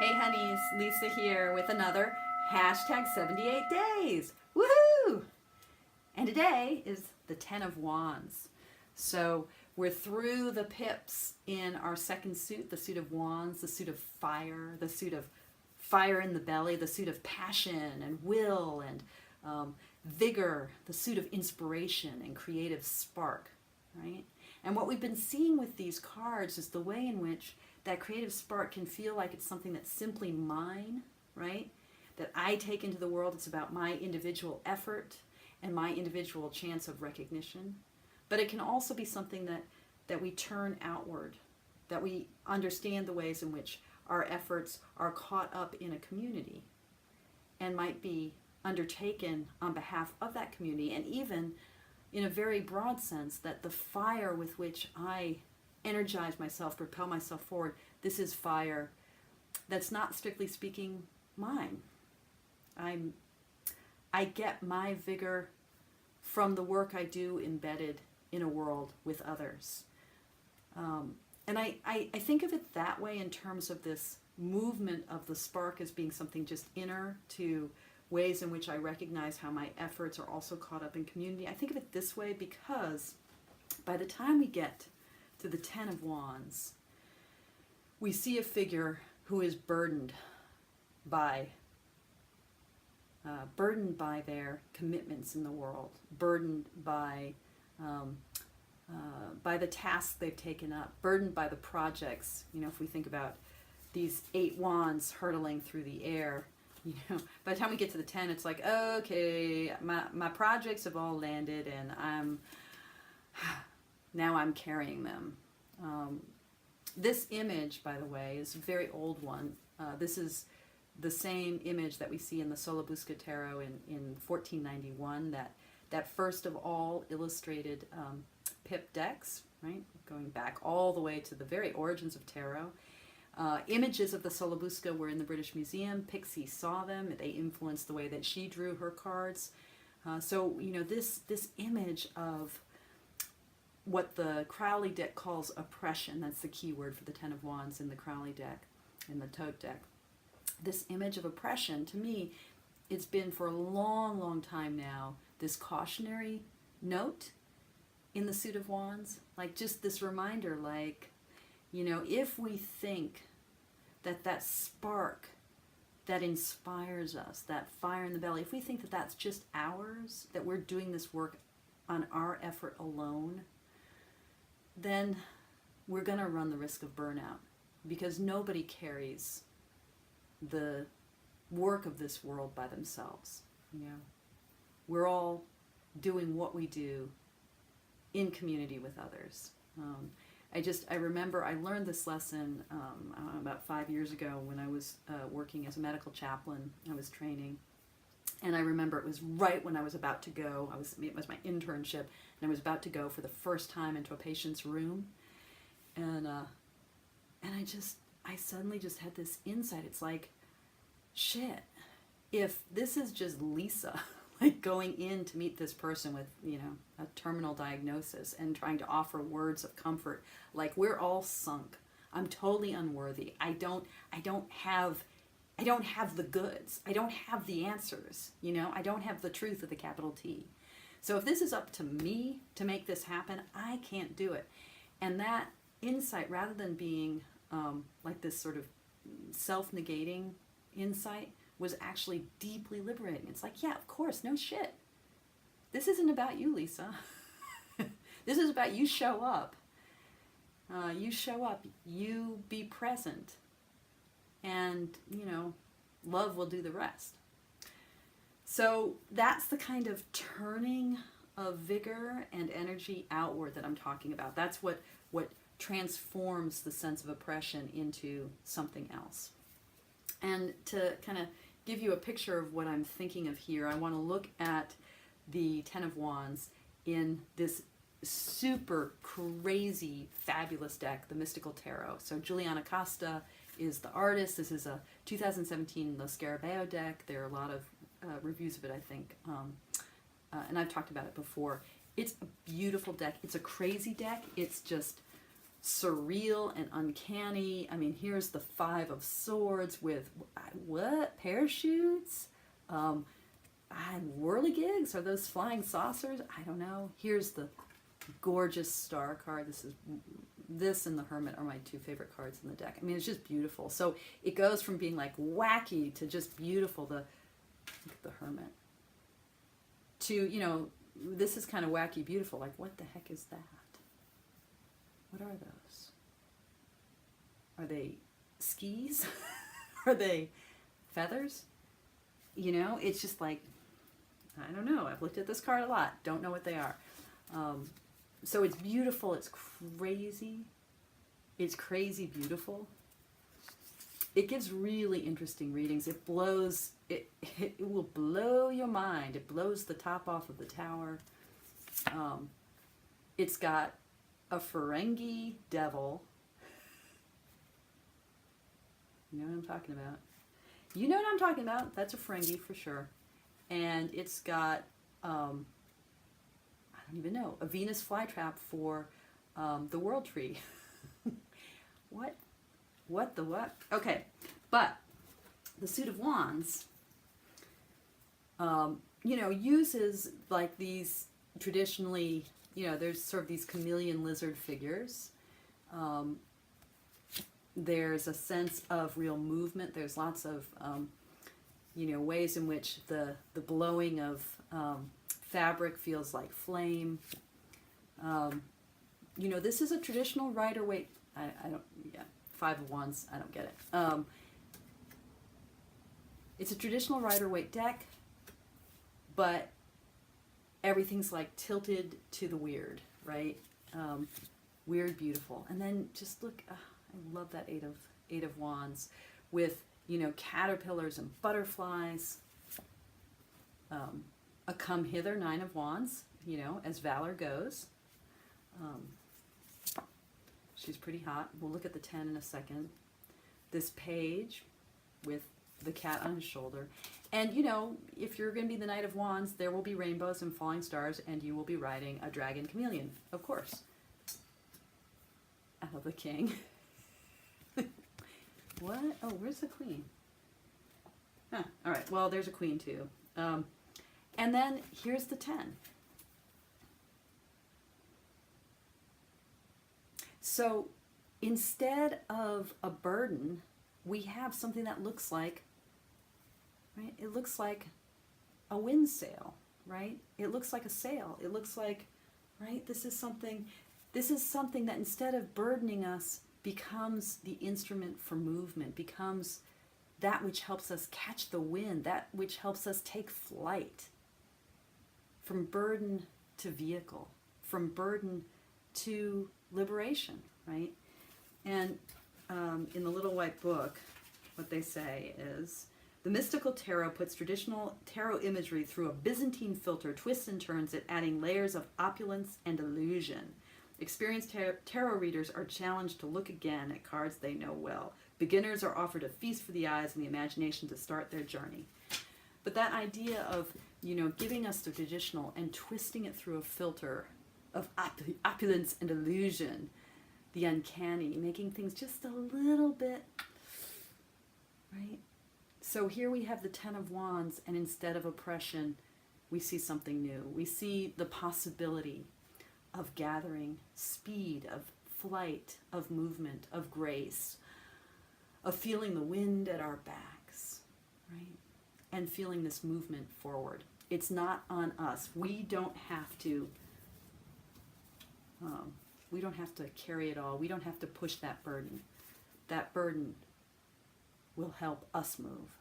Hey honeys, Lisa here with another hashtag 78 days. Woohoo! And today is the Ten of Wands. So we're through the pips in our second suit, the suit of Wands, the suit of fire, the suit of fire in the belly, the suit of passion and will and vigor, the suit of inspiration and creative spark, right? And what we've been seeing with these cards is the way in which that creative spark can feel like it's something that's simply mine, right? That I take into the world. It's about my individual effort and my individual chance of recognition. But it can also be something that we turn outward, that we understand the ways in which our efforts are caught up in a community and might be undertaken on behalf of that community, and even in a very broad sense, that the fire with which I energize myself, propel myself forward, this is fire that's not strictly speaking mine. I get my vigor from the work I do embedded in a world with others. And I think of it that way in terms of this movement of the spark as being something just inner to ways in which I recognize how my efforts are also caught up in community. I think of it this way because by the time we get to the Ten of Wands, we see a figure who is burdened by their commitments in the world, burdened by the tasks they've taken up, burdened by the projects. You know, if we think about these 8 wands hurtling through the air, you know, by the time we get to the 10, it's like, okay, my projects have all landed, and now I'm carrying them. This image, by the way, is a very old one. This is the same image that we see in the Solabusca Tarot in 1491, that first of all illustrated pip decks, right? Going back all the way to the very origins of tarot. Images of the Solabusca were in the British Museum. Pixie saw them. They influenced the way that she drew her cards. So, you know, this image of what the Crowley deck calls oppression, that's the key word for the Ten of Wands in the Crowley deck, in the Tote deck. This image of oppression, to me, it's been for a long, long time now, this cautionary note in the suit of Wands. Like just this reminder, like, you know, if we think that spark that inspires us, that fire in the belly, if we think that that's just ours, that we're doing this work on our effort alone, then we're going to run the risk of burnout, because nobody carries the work of this world by themselves. You know, we're all doing what we do in community with others. I remember I learned this lesson about 5 years ago when I was working as a medical chaplain. I was training, and I remember it was right when I was about to go. It was my internship, and I was about to go for the first time into a patient's room, and I suddenly just had this insight. It's like, shit, if this is just Lisa, like going in to meet this person with, you know, a terminal diagnosis and trying to offer words of comfort, like we're all sunk. I'm totally unworthy. I don't have the goods. I don't have the answers, you know. I don't have the truth with a capital T. So if this is up to me to make this happen, I can't do it. And that insight, rather than being like this sort of self-negating insight, was actually deeply liberating. It's like, yeah, of course, no shit. This isn't about you, Lisa. This is about you show up. You show up, you be present, and, you know, love will do the rest. So that's the kind of turning of vigor and energy outward that I'm talking about. That's what transforms the sense of oppression into something else. And to kind of give you a picture of what I'm thinking of here, I want to look at the Ten of Wands in this super crazy, fabulous deck, the Mystical Tarot. So Juliana Costa is the artist. This is a 2017 Lo Scarabeo deck. There are a lot of reviews of it, I think, and I've talked about it before. It's a beautiful deck. It's a crazy deck. It's just surreal and uncanny. I mean, here's the Five of Swords with what? Parachutes? Whirligigs? Are those flying saucers? I don't know. Here's the gorgeous Star card. This and the Hermit are my two favorite cards in the deck. I mean, it's just beautiful. So it goes from being like wacky to just beautiful. Look at the Hermit. To, you know, this is kind of wacky beautiful. Like, what the heck is that? What are those? Are they skis? Are they feathers? You know, it's just like, I don't know. I've looked at this card a lot. Don't know what they are. So it's beautiful. It's crazy. It's crazy beautiful. It gives really interesting readings. It blows, it will blow your mind. It blows the top off of the tower. It's got a Ferengi devil. You know what I'm talking about? You know what I'm talking about. That's a Ferengi for sure. And it's got, I don't even know, a Venus flytrap for the World Tree. What? What the what? Okay, but the Suit of Wands, you know, uses like these traditionally, you know, there's sort of these chameleon lizard figures. There's a sense of real movement. There's lots of, you know, ways in which the blowing of fabric feels like flame. You know, this is a traditional Rider-Waite, I don't, yeah, Five of Wands, I don't get it. It's a traditional Rider-Waite deck, but everything's like tilted to the weird, right? Weird, beautiful. And then just look, I love that Eight of Wands with, you know, caterpillars and butterflies. A Come Hither, Nine of Wands, you know, as valor goes. She's pretty hot. We'll look at the 10 in a second. This Page with the cat on his shoulder. And, you know, if you're going to be the Knight of Wands, there will be rainbows and falling stars, and you will be riding a dragon chameleon, of course. I love the King. What? Oh, where's the Queen? Huh. All right. Well, there's a Queen, too. And then here's the 10. So instead of a burden, we have something that looks like, right? It looks like a wind sail, right? It looks like a sail. It looks like, right? This is something that instead of burdening us becomes the instrument for movement, becomes that which helps us catch the wind, that which helps us take flight. From burden to vehicle, from burden to liberation, right? And in the Little White Book, what they say is, the mystical tarot puts traditional tarot imagery through a Byzantine filter, twists and turns it, adding layers of opulence and illusion. Experienced tarot readers are challenged to look again at cards they know well. Beginners are offered a feast for the eyes and the imagination to start their journey. But that idea of, you know, giving us the traditional and twisting it through a filter of opulence and illusion, the uncanny, making things just a little bit, right? So here we have the 10 of Wands, and instead of oppression, we see something new. We see the possibility of gathering speed, of flight, of movement, of grace, of feeling the wind at our backs, right? And feeling this movement forward. It's not on us. We don't have to carry it all. We don't have to push that burden. That burden will help us move.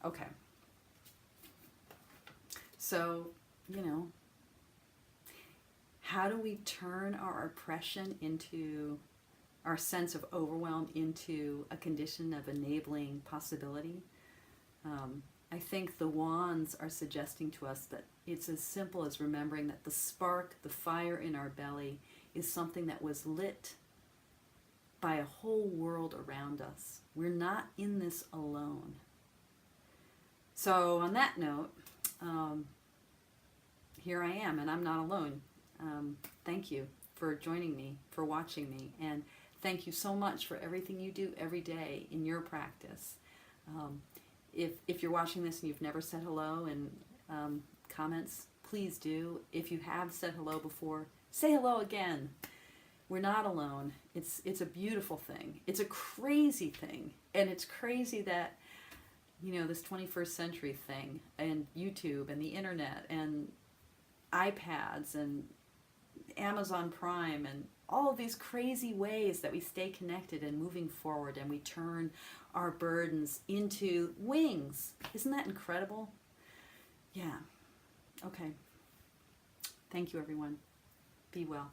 Okay. So, you know, how do we turn our oppression into, our sense of overwhelm into a condition of enabling possibility? I think the wands are suggesting to us that it's as simple as remembering that the spark, the fire in our belly, is something that was lit by a whole world around us. We're not in this alone. So on that note, here I am, and I'm not alone. Thank you for joining me, for watching me, and thank you so much for everything you do every day in your practice. If you're watching this and you've never said hello in comments, please do. If you have said hello before, say hello again. We're not alone. It's a beautiful thing. It's a crazy thing. And it's crazy that, this 21st century thing, and YouTube and the internet and iPads and Amazon Prime and all of these crazy ways that we stay connected and moving forward, and we turn our burdens into wings. Isn't that incredible? Yeah. Okay. Thank you, everyone. Be well.